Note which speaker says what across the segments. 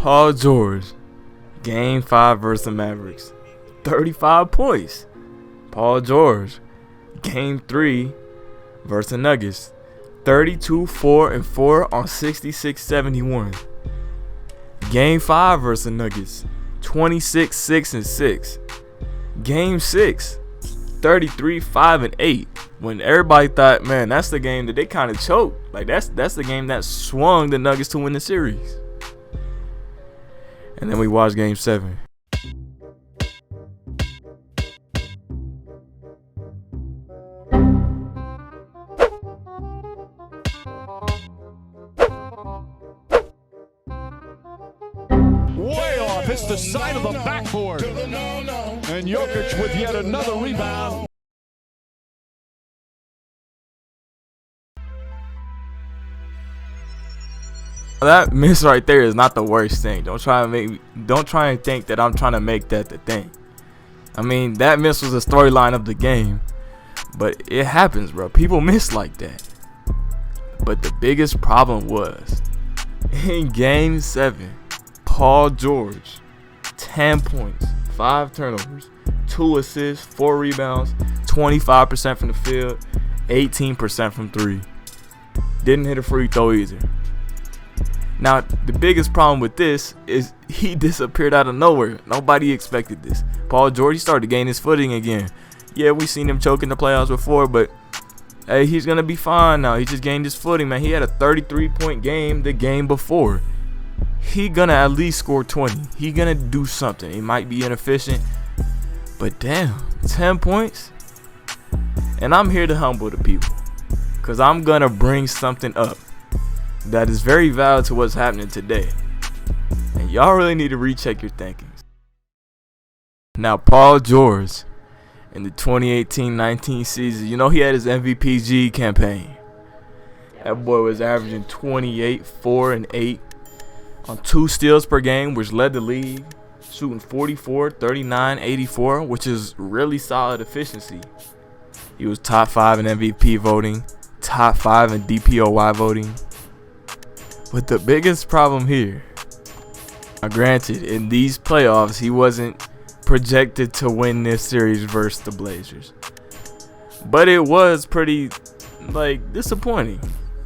Speaker 1: Paul George, Game 5 versus the Mavericks, 35 points. Paul George, Game 3 versus the Nuggets, 32, 4, and 4 on 66-71. Game 5 versus the Nuggets, 26, 6, and 6. Game 6, 33, 5, and 8. When everybody thought, man, that's the game that they kind of choked. Like that's the game that swung the Nuggets to win the series. And then we watched Game 7.
Speaker 2: Way off, hits the side of the backboard. And Jokic with yet another rebound.
Speaker 1: That miss right there is not the worst thing. Don't try and think that I'm trying to make that the thing. I mean, that miss was the storyline of the game, but it happens, bro. People miss like that. But the biggest problem was in Game 7, Paul George, 10 points, 5 turnovers, 2 assists, 4 rebounds, 25% from the field, 18% from 3. Didn't hit a free throw either. Now, the biggest problem with this is he disappeared out of nowhere. Nobody expected this. Paul George, he started to gain his footing again. Yeah, we seen him choke in the playoffs before, but hey, he's going to be fine now. He just gained his footing, man. He had a 33-point game the game before. He going to at least score 20. He going to do something. He might be inefficient, but damn, 10 points? And I'm here to humble the people because I'm going to bring something up that is very valid to what's happening today. And y'all really need to recheck your thinkings. Now, Paul George, in the 2018-19 season, you know he had his MVPG campaign. That boy was averaging 28, 4, and 8 on 2 steals per game, which led the league, shooting 44, 39, 84, which is really solid efficiency. He was top 5 in MVP voting, top 5 in DPOY voting. But the biggest problem here, granted, in these playoffs, he wasn't projected to win this series versus the Blazers. But it was pretty, disappointing.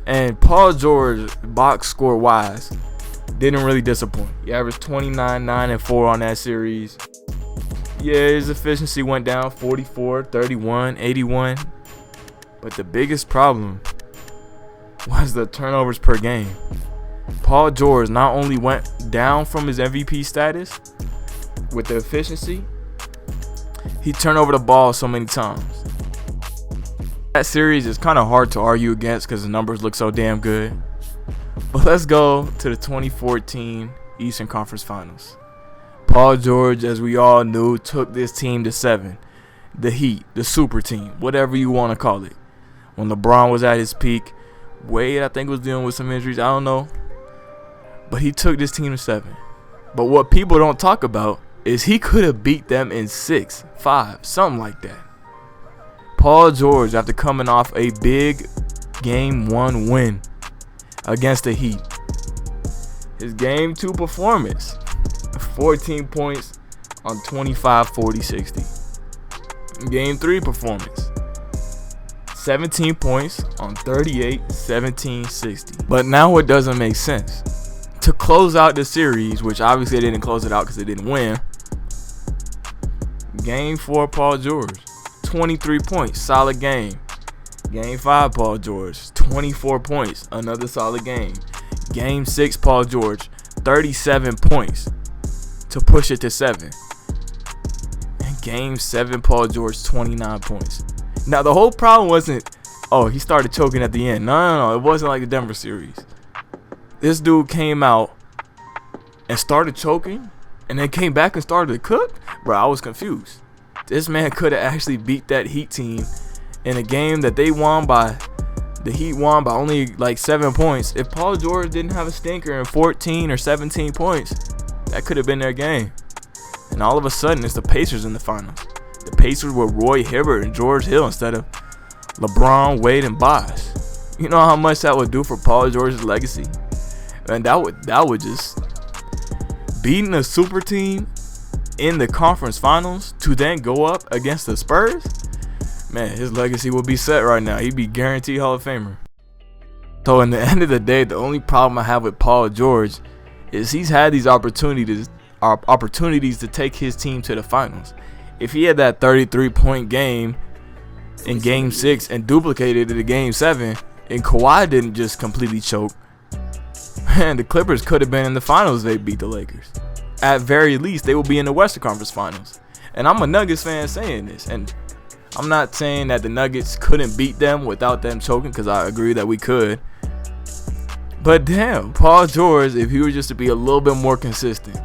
Speaker 1: And Paul George, box score wise, didn't really disappoint. He averaged 29, 9, and 4 on that series. Yeah, his efficiency went down 44, 31, 81. But the biggest problem was the turnovers per game. Paul George not only went down from his MVP status with the efficiency, he turned over the ball so many times. That series is kind of hard to argue against because the numbers look so damn good. But let's go to the 2014 Eastern Conference Finals. Paul George, as we all knew, took this team to 7. The Heat, the super team, whatever you want to call it. When LeBron was at his peak, Wade, I think, was dealing with some injuries. I don't know. But he took this team to 7. But what people don't talk about is he could have beat them in 6, 5, something like that. Paul George, after coming off a big Game 1 win against the Heat, his Game 2 performance, 14 points on 25, 40, 60. Game 3 performance, 17 points on 38, 17, 60. But now it doesn't make sense. To close out the series, which obviously they didn't close it out because they didn't win, Game 4, Paul George, 23 points, solid game. Game 5, Paul George, 24 points, another solid game. Game 6, Paul George, 37 points to push it to 7. And Game 7, Paul George, 29 points. Now, the whole problem wasn't, oh, he started choking at the end. No. It wasn't like the Denver series. This dude came out and started choking and then came back and started to cook. Bro, I was confused. This man could have actually beat that Heat team in a game that the Heat won by only 7 points. If Paul George didn't have a stinker in 14 or 17 points, that could have been their game. And all of a sudden, it's the Pacers in the finals. The Pacers were Roy Hibbert and George Hill instead of LeBron, Wade, and Bosh. You know how much that would do for Paul George's legacy? And that would just beating a super team in the conference finals to then go up against the Spurs, man, his legacy will be set right now. He'd be guaranteed Hall of Famer. So in the end of the day, the only problem I have with Paul George is he's had these opportunities to take his team to the finals. If he had that 33-point game in Game 6 and duplicated it in Game 7, and Kawhi didn't just completely choke, man, the Clippers could have been in the finals if they beat the Lakers. At very least, they will be in the Western Conference Finals. And I'm a Nuggets fan saying this, and I'm not saying that the Nuggets couldn't beat them without them choking, because I agree that we could. But damn, Paul George, if he were just to be a little bit more consistent,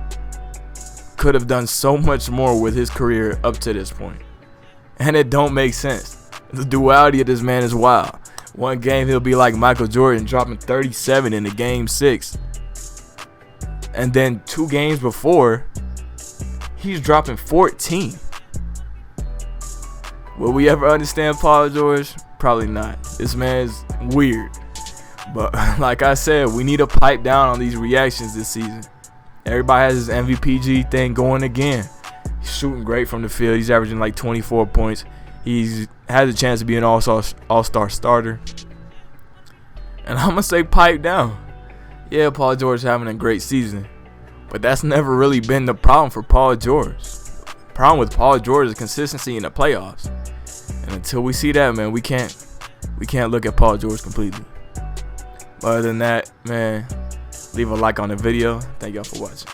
Speaker 1: could have done so much more with his career up to this point. And it don't make sense. The duality of this man is wild. One game he'll be like Michael Jordan, dropping 37 in the Game 6. And then 2 games before, he's dropping 14. Will we ever understand Paul George? Probably not. This man is weird. But like I said, we need to pipe down on these reactions this season. Everybody has his MVPG thing going again. He's shooting great from the field. He's averaging like 24 points. He's has a chance to be an all-star starter. And I'm going to say pipe down. Yeah, Paul George having a great season. But that's never really been the problem for Paul George. The problem with Paul George is consistency in the playoffs. And until we see that, man, we can't look at Paul George completely. But other than that, man, leave a like on the video. Thank y'all for watching.